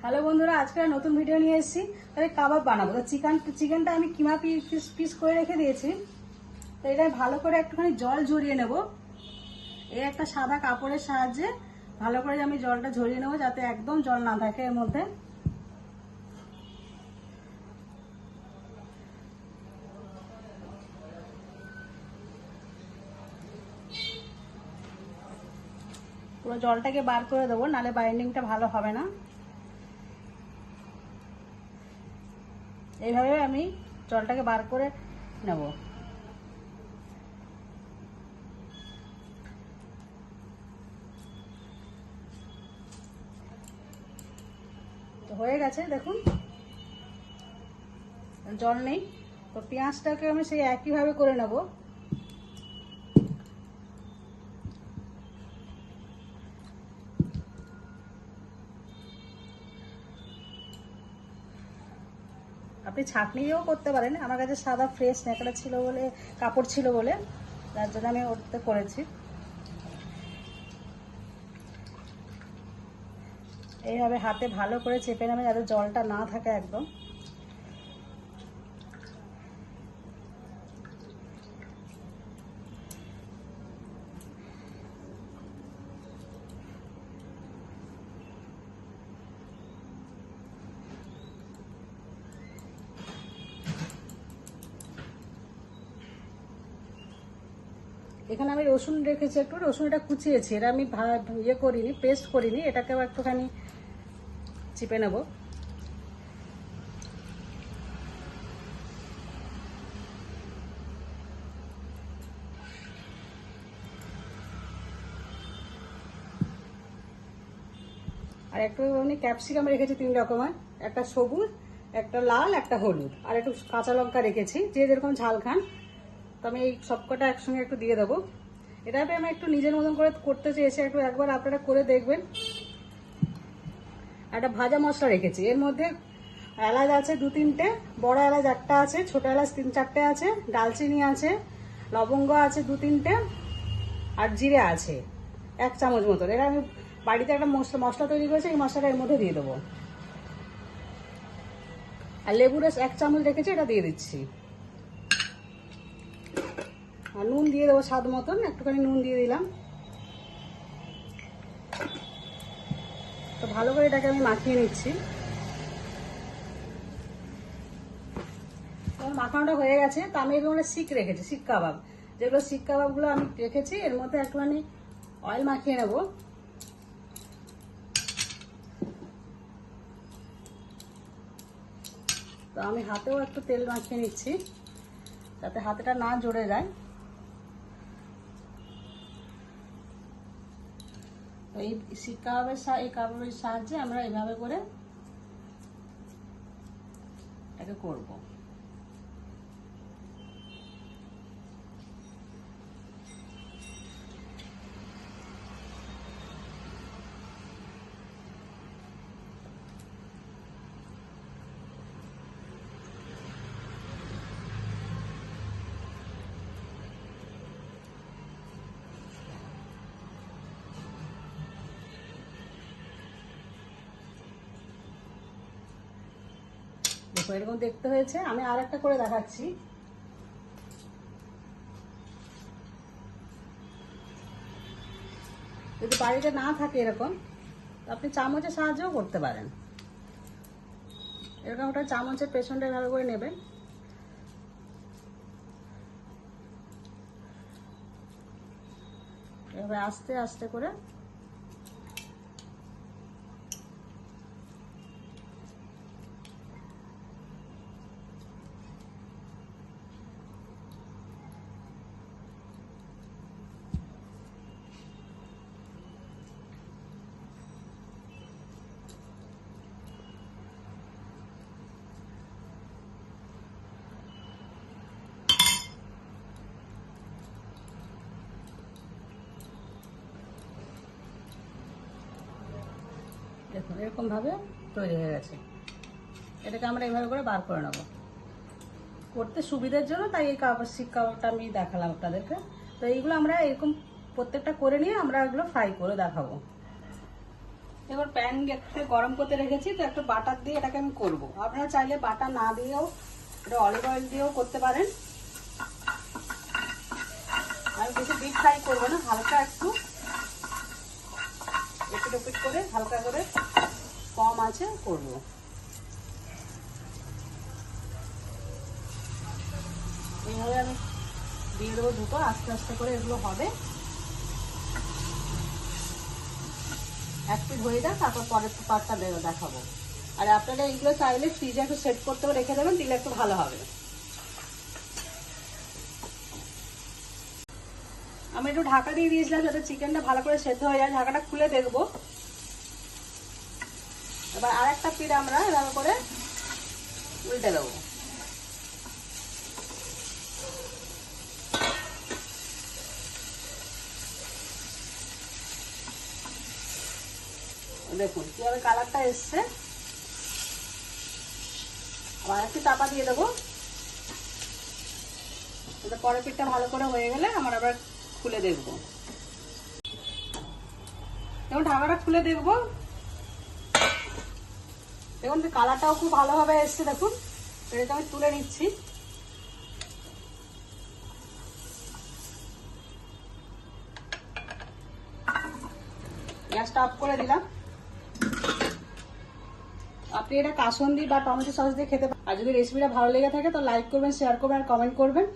Hello বন্ধুরা, আজকে নতুন ভিডিও নিয়ে এসেছি। তাহলে কাবাব বানাবো। তো চিকেনটা আমি কিমা পিস করে রেখে দিয়েছি। তো এটা ভালো করে একটুখানি জল ঝরিয়ে নেব। এই একটা সাদা কাপড়ের সাহায্যে ভালো করে আমি জলটা ঝরিয়ে নেব, যাতে একদম জল না থাকে এর মধ্যে। পুরো জলটাকে বার করে দেবো, নাহলে বাইন্ডিংটা ভালো হবে না। এইভাবে আমি জলটাকে বার করে নেব। তো হয়ে গেছে, দেখুন জল নেই। তো পেঁয়াজটাকে আমি সেই একইভাবে করে নেব। আপনি ছাঁকনি দিয়েও করতে পারেন। আমার কাছে সাদা ফ্রেশ ন্যাকড়া ছিল বলে, কাপড় ছিল বলে, তার জন্য আমি ওটাতে করেছি। এইভাবে হাতে ভালো করে চেপে নেবে, যাতে জলটা না থাকে একদম। এখানে আমি রসুন রেখেছি, একটু রসুন এটা কুচিয়েছি। এটা আমি ইয়ে করিনি, পেস্ট করিনি। এটাকেও একটুখানি চিপে নেব। আর একটু আমি ক্যাপসিকাম রেখেছি 3 রকমের, একটা সবুজ, একটা লাল, একটা হলুদ, আর একটু কাঁচা লঙ্কা রেখেছি, যে যেরকম ঝাল খান। তো আমি এই সবকটা একসঙ্গে একটু দিয়ে দেবো। এটাকে আমি একটু নিজের মতন করে করতে চেয়েছি, একটু একবার আপনারা করে দেখবেন। একটা ভাজা মশলা রেখেছি, এর মধ্যে এলাচ আছে 2-3টে, বড় এলাচ একটা আছে, ছোট এলাচ 3-4টে আছে, ডালচিনি আছে, লবঙ্গ আছে 2-3টে, আর জিরে আছে 1 চামচ মতন। এটা আমি বাড়িতে একটা মশলা তৈরি করেছি, এই মশলাটা এর মধ্যে দিয়ে দেবো। আর লেবুর রস 1 চামচ রেখেছি, এটা দিয়ে দিচ্ছি। আর নুন দিয়ে দেবো স্বাদ মতন, একটুখানি নুন দিয়ে দিলাম। তো ভালো করে এটাকে আমি মাখিয়ে নিচ্ছি। মাখানোটা হয়ে গেছে। তো আমি এগুলো শিক রেখেছি, শিক কাবাব, যেগুলো শিক কাবাবগুলো আমি রেখেছি, এর মধ্যে একটুখানি অয়েল মাখিয়ে নেব। তো আমি হাতেও একটু তেল মাখিয়ে নিচ্ছি, যাতে হাতেটা না জড়ে যায়। তো এই শিক কাবাবের সাহায্যে আমরা এইভাবে করে এটাকে করবো। দেখো এরকম দেখতে হয়েছে। আমি আর একটা করে দেখাচ্ছি। যদি বাড়িতে না থাকে এরকম, আপনি চামচের সাহায্যেও করতে পারেন। এরকম একটা চামচের পেছনটা এভাবে করে নেবেন। এভাবে আস্তে আস্তে করে দেখুন এরকম ভাবে তৈরি হয়ে গেছে। এটাকে আমরা এইভাবে করে বার করে নেব করতে সুবিধার জন্য, তাই এই শিক কাবাবটা আমি দেখালাম আপনাদেরকে। তো এইগুলো আমরা এরকম প্রত্যেকটা করে নিয়ে আমরা এগুলো ফ্রাই করে দেখাবো। এবার প্যান একটু গরম করতে রেখেছি, তো একটু বাটার দিয়ে এটাকে আমি করব। আপনারা চাইলে বাটার না দিয়েও এটা অলিভ অয়েল দিয়েও করতে পারেন। আমি বেশি ডিপ ফ্রাই করবো না, হালকা একটু এপিট ওপিট করে হালকা করে কম আছে করব। এইভাবে আমি দিয়ে দেবো দুটো, আস্তে আস্তে করে এগুলো হবে। এক পিট হয়ে যাক, তারপর পরের পার্টটা দেখাবো। আর আপনারা এইগুলো চাইলে ফ্রিজে একটু সেট করতেও রেখে দেবেন, দিলে একটু ভালো হবে। আমি একটু ঢাকা দিয়ে দিয়েছিলাম যাতে চিকেনটা ভালো করে সেদ্ধ হয়ে যায়। ঢাকাটা খুলে দেখবো। এবার আর একটা পিঠ আমরা এভাবে করে উল্টে দেবো। দেখুন কিভাবে কালারটা এসছে। আবার একটু চাপা দিয়ে দেবো। পরের পিঠটা ভালো করে হয়ে গেলে আমার আবার খুলে দেখবো। এখন ঢাকাটা খুলে দেখবো। দেখুন কালারটাও খুব ভালোভাবে এসছে। দেখুন এটাকে আমি তুলে নিচ্ছি। গ্যাসটা অফ করে দিলাম। আপনি এটা কাসুন্দি বা টমেটো সস দিয়ে খেতে পারেন। আর যদি রেসিপিটা ভালো লেগে থাকে তো লাইক করবেন, শেয়ার করবেন আর কমেন্ট করবেন।